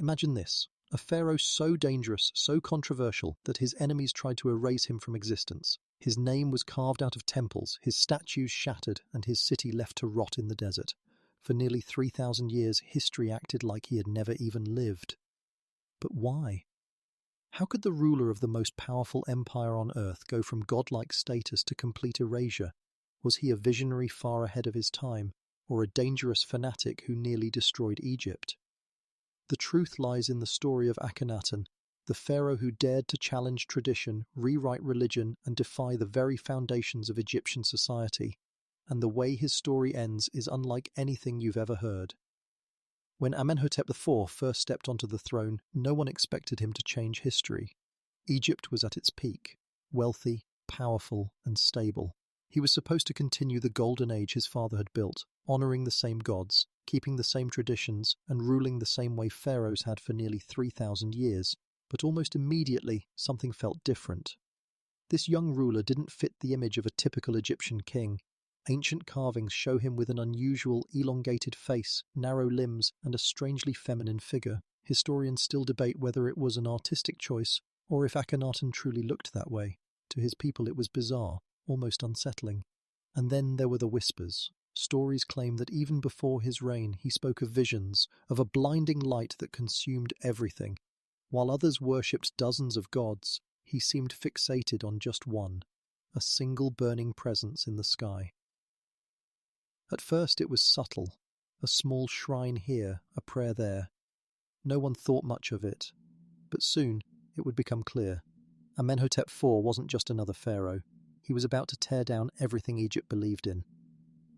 Imagine this, a pharaoh so dangerous, so controversial, that his enemies tried to erase him from existence. His name was carved out of temples, his statues shattered, and his city left to rot in the desert. For nearly 3,000 years, history acted like he had never even lived. But why? How could the ruler of the most powerful empire on earth go from godlike status to complete erasure? Was he a visionary far ahead of his time, or a dangerous fanatic who nearly destroyed Egypt? The truth lies in the story of Akhenaten, the pharaoh who dared to challenge tradition, rewrite religion, and defy the very foundations of Egyptian society. And the way his story ends is unlike anything you've ever heard. When Amenhotep IV first stepped onto the throne, no one expected him to change history. Egypt was at its peak, wealthy, powerful, and stable. He was supposed to continue the golden age his father had built, honoring the same gods, keeping the same traditions, and ruling the same way pharaohs had for nearly 3,000 years. But almost immediately, something felt different. This young ruler didn't fit the image of a typical Egyptian king. Ancient carvings show him with an unusual, elongated face, narrow limbs, and a strangely feminine figure. Historians still debate whether it was an artistic choice, or if Akhenaten truly looked that way. To his people it was bizarre, almost unsettling. And then there were the whispers. Stories claim that even before his reign he spoke of visions, of a blinding light that consumed everything. While others worshipped dozens of gods, he seemed fixated on just one, a single burning presence in the sky. At first it was subtle, a small shrine here, a prayer there. No one thought much of it, but soon it would become clear. Amenhotep IV wasn't just another pharaoh. He was about to tear down everything Egypt believed in.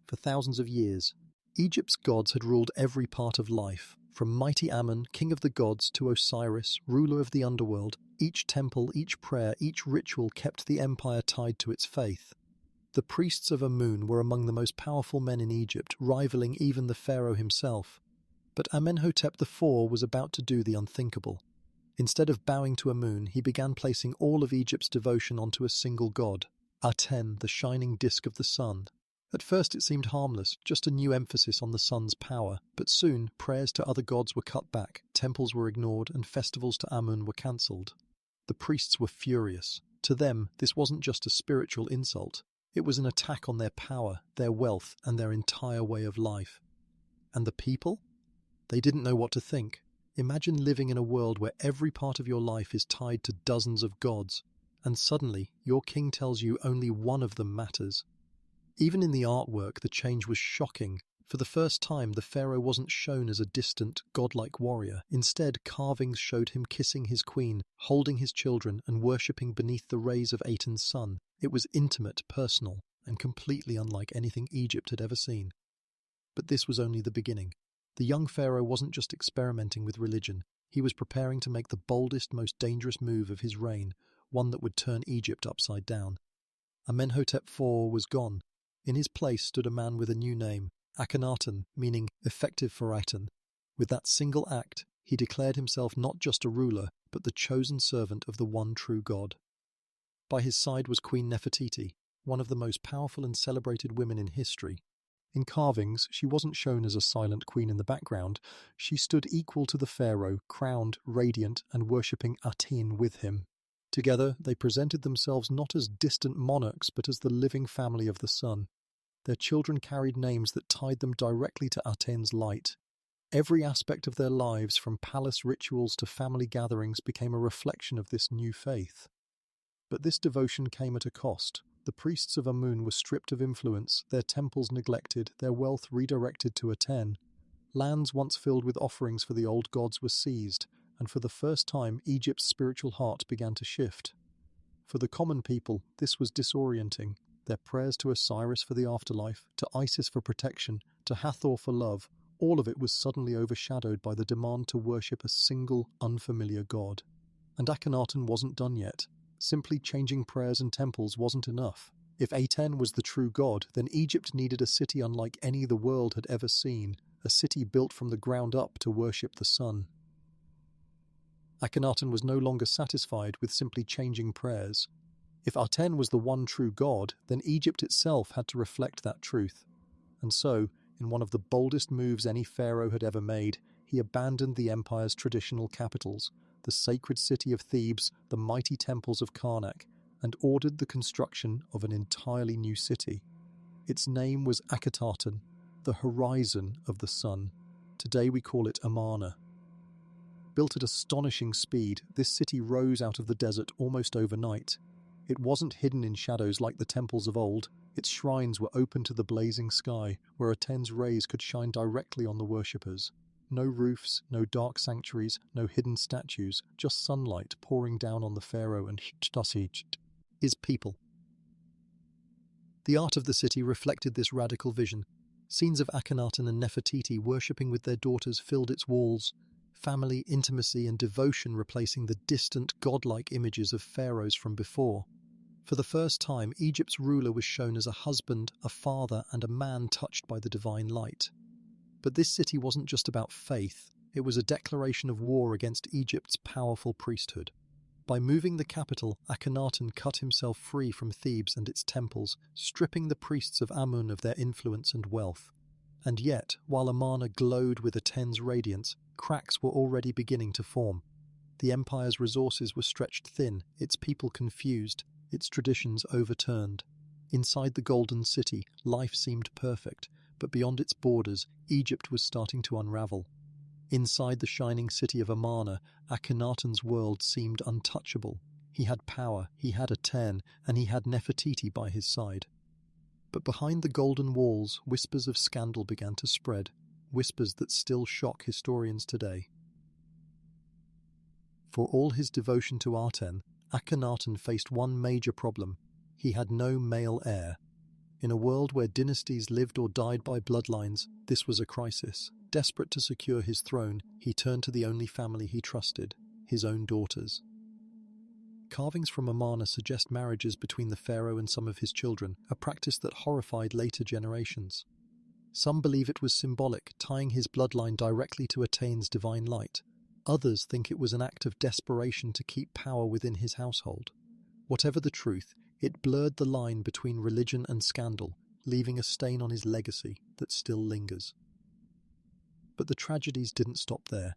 For thousands of years, Egypt's gods had ruled every part of life, from mighty Ammon, king of the gods, to Osiris, ruler of the underworld. Each temple, each prayer, each ritual kept the empire tied to its faith. The priests of Amun were among the most powerful men in Egypt, rivaling even the pharaoh himself. But Amenhotep IV was about to do the unthinkable. Instead of bowing to Amun, he began placing all of Egypt's devotion onto a single god, Aten, the shining disk of the sun. At first it seemed harmless, just a new emphasis on the sun's power, but soon prayers to other gods were cut back, temples were ignored, and festivals to Amun were cancelled. The priests were furious. To them, this wasn't just a spiritual insult. It was an attack on their power, their wealth, and their entire way of life. And the people? They didn't know what to think. Imagine living in a world where every part of your life is tied to dozens of gods, and suddenly your king tells you only one of them matters. Even in the artwork, the change was shocking. For the first time, the pharaoh wasn't shown as a distant, godlike warrior. Instead, carvings showed him kissing his queen, holding his children, and worshipping beneath the rays of Aten's sun. It was intimate, personal, and completely unlike anything Egypt had ever seen. But this was only the beginning. The young pharaoh wasn't just experimenting with religion. He was preparing to make the boldest, most dangerous move of his reign, one that would turn Egypt upside down. Amenhotep IV was gone. In his place stood a man with a new name, Akhenaten, meaning effective for Aten. With that single act, he declared himself not just a ruler, but the chosen servant of the one true God. By his side was Queen Nefertiti, one of the most powerful and celebrated women in history. In carvings, she wasn't shown as a silent queen in the background. She stood equal to the pharaoh, crowned, radiant, and worshipping Aten with him. Together, they presented themselves not as distant monarchs, but as the living family of the sun. Their children carried names that tied them directly to Aten's light. Every aspect of their lives, from palace rituals to family gatherings, became a reflection of this new faith. But this devotion came at a cost. The priests of Amun were stripped of influence, their temples neglected, their wealth redirected to Aten. Lands once filled with offerings for the old gods were seized, and for the first time Egypt's spiritual heart began to shift. For the common people, this was disorienting. Their prayers to Osiris for the afterlife, to Isis for protection, to Hathor for love, all of it was suddenly overshadowed by the demand to worship a single, unfamiliar god. And Akhenaten wasn't done yet. Simply changing prayers and temples wasn't enough. If Aten was the true god, then Egypt needed a city unlike any the world had ever seen, a city built from the ground up to worship the sun. Akhenaten was no longer satisfied with simply changing prayers. If Aten was the one true god, then Egypt itself had to reflect that truth. And so, in one of the boldest moves any pharaoh had ever made, he abandoned the empire's traditional capitals, the sacred city of Thebes, the mighty temples of Karnak, and ordered the construction of an entirely new city. Its name was Akhenaten, the horizon of the sun. Today we call it Amarna. Built at astonishing speed, this city rose out of the desert almost overnight. It wasn't hidden in shadows like the temples of old. Its shrines were open to the blazing sky, where Aten's rays could shine directly on the worshippers. No roofs, no dark sanctuaries, no hidden statues, just sunlight pouring down on the pharaoh and his people. The art of the city reflected this radical vision. Scenes of Akhenaten and Nefertiti worshipping with their daughters filled its walls, family, intimacy and devotion replacing the distant, godlike images of pharaohs from before. For the first time, Egypt's ruler was shown as a husband, a father, and a man touched by the divine light. But this city wasn't just about faith, it was a declaration of war against Egypt's powerful priesthood. By moving the capital, Akhenaten cut himself free from Thebes and its temples, stripping the priests of Amun of their influence and wealth. And yet, while Amarna glowed with Aten's radiance, cracks were already beginning to form. The empire's resources were stretched thin, its people confused, its traditions overturned. Inside the Golden City, life seemed perfect, but beyond its borders, Egypt was starting to unravel. Inside the shining city of Amarna, Akhenaten's world seemed untouchable. He had power, he had Aten, and he had Nefertiti by his side. But behind the golden walls, whispers of scandal began to spread, whispers that still shock historians today. For all his devotion to Aten, Akhenaten faced one major problem. He had no male heir. In a world where dynasties lived or died by bloodlines, this was a crisis. Desperate to secure his throne, he turned to the only family he trusted, his own daughters. Carvings from Amarna suggest marriages between the pharaoh and some of his children, a practice that horrified later generations. Some believe it was symbolic, tying his bloodline directly to Aten's divine light. Others think it was an act of desperation to keep power within his household. Whatever the truth, it blurred the line between religion and scandal, leaving a stain on his legacy that still lingers. But the tragedies didn't stop there.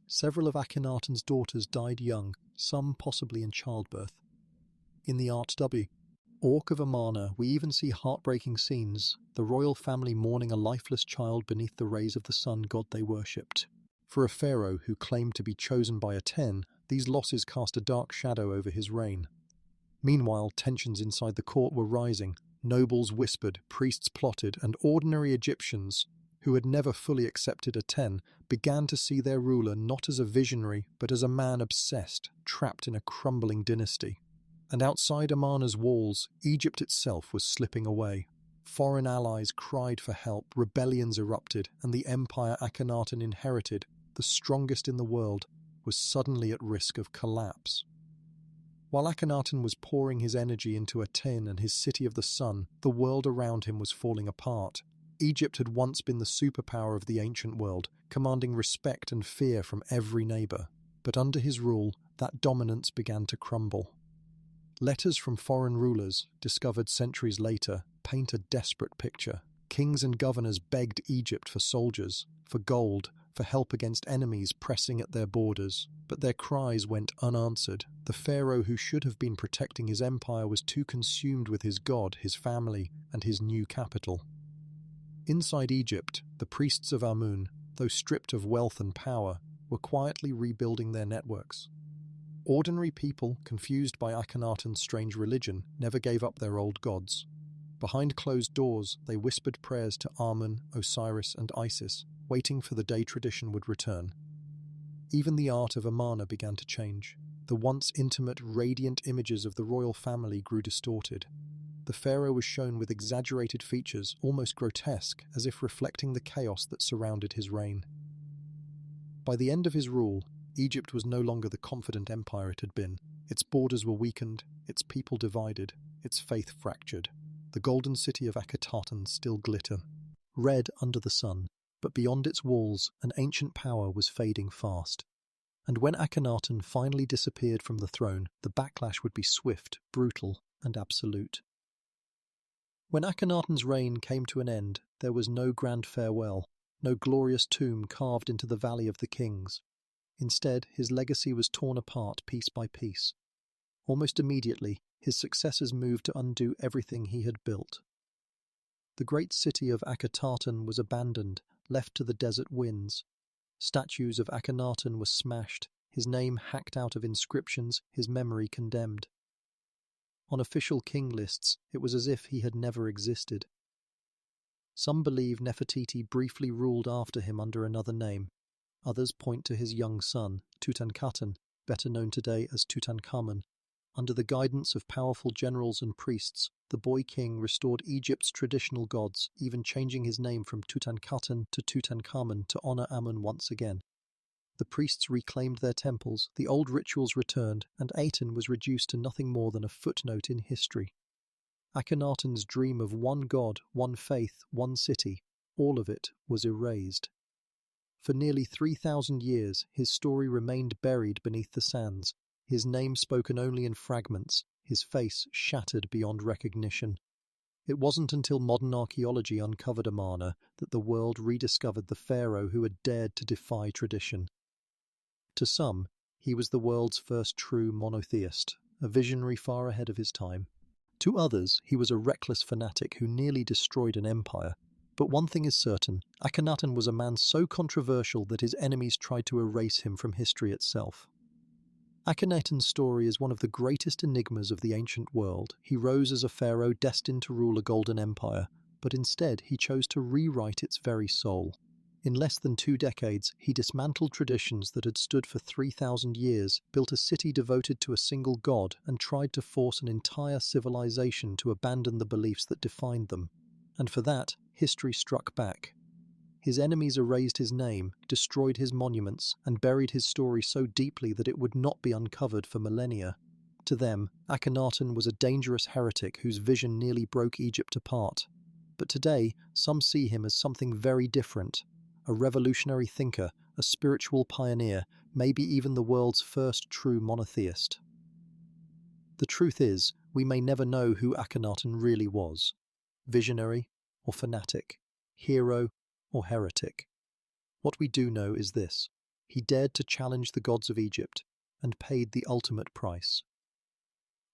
Several of Akhenaten's daughters died young, some possibly in childbirth. In the Art W. Orc of Amarna, we even see heartbreaking scenes, the royal family mourning a lifeless child beneath the rays of the sun god they worshipped. For a pharaoh who claimed to be chosen by Aten, these losses cast a dark shadow over his reign. Meanwhile, tensions inside the court were rising. Nobles whispered, priests plotted, and ordinary Egyptians, who had never fully accepted Aten, began to see their ruler not as a visionary, but as a man obsessed, trapped in a crumbling dynasty. And outside Amarna's walls, Egypt itself was slipping away. Foreign allies cried for help, rebellions erupted, and the empire Akhenaten inherited, the strongest in the world, was suddenly at risk of collapse. While Akhenaten was pouring his energy into Aten and his city of the sun, the world around him was falling apart. Egypt had once been the superpower of the ancient world, commanding respect and fear from every neighbour. But under his rule, that dominance began to crumble. Letters from foreign rulers, discovered centuries later, paint a desperate picture. Kings and governors begged Egypt for soldiers, for gold, for help against enemies pressing at their borders. But their cries went unanswered. The pharaoh who should have been protecting his empire was too consumed with his god, his family, and his new capital. Inside Egypt, the priests of Amun, though stripped of wealth and power, were quietly rebuilding their networks. Ordinary people, confused by Akhenaten's strange religion, never gave up their old gods. Behind closed doors, they whispered prayers to Amun, Osiris, and Isis, waiting for the day tradition would return. Even the art of Amarna began to change. The once intimate, radiant images of the royal family grew distorted. The pharaoh was shown with exaggerated features, almost grotesque, as if reflecting the chaos that surrounded his reign. By the end of his rule, Egypt was no longer the confident empire it had been. Its borders were weakened, its people divided, its faith fractured. The golden city of Akhenaten still glittered, red under the sun, but beyond its walls, an ancient power was fading fast. And when Akhenaten finally disappeared from the throne, the backlash would be swift, brutal, and absolute. When Akhenaten's reign came to an end, there was no grand farewell. no glorious tomb carved into the Valley of the Kings. Instead, his legacy was torn apart piece by piece. Almost immediately, his successors moved to undo everything he had built. The great city of Akhenaten was abandoned, left to the desert winds. Statues of Akhenaten were smashed, his name hacked out of inscriptions, his memory condemned. On official king lists, it was as if he had never existed. Some believe Nefertiti briefly ruled after him under another name. Others point to his young son, Tutankhaten, better known today as Tutankhamun. Under the guidance of powerful generals and priests, the boy king restored Egypt's traditional gods, even changing his name from Tutankhaten to Tutankhamun to honor Amun once again. The priests reclaimed their temples, the old rituals returned, and Aten was reduced to nothing more than a footnote in history. Akhenaten's dream of one god, one faith, one city, all of it was erased. For nearly 3,000 years, his story remained buried beneath the sands, his name spoken only in fragments, his face shattered beyond recognition. It wasn't until modern archaeology uncovered Amarna that the world rediscovered the pharaoh who had dared to defy tradition. To some, he was the world's first true monotheist, a visionary far ahead of his time. To others, he was a reckless fanatic who nearly destroyed an empire. But one thing is certain, Akhenaten was a man so controversial that his enemies tried to erase him from history itself. Akhenaten's story is one of the greatest enigmas of the ancient world. He rose as a pharaoh destined to rule a golden empire, but instead he chose to rewrite its very soul. In less than 2 decades, he dismantled traditions that had stood for 3,000 years, built a city devoted to a single god, and tried to force an entire civilization to abandon the beliefs that defined them. And for that, history struck back. His enemies erased his name, destroyed his monuments, and buried his story so deeply that it would not be uncovered for millennia. To them, Akhenaten was a dangerous heretic whose vision nearly broke Egypt apart. But today, some see him as something very different. A revolutionary thinker, a spiritual pioneer, maybe even the world's first true monotheist. The truth is, we may never know who Akhenaten really was. Visionary or fanatic, hero or heretic. What we do know is this: he dared to challenge the gods of Egypt and paid the ultimate price.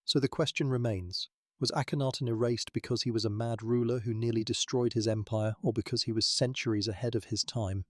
So the question remains, was Akhenaten erased because he was a mad ruler who nearly destroyed his empire, or because he was centuries ahead of his time?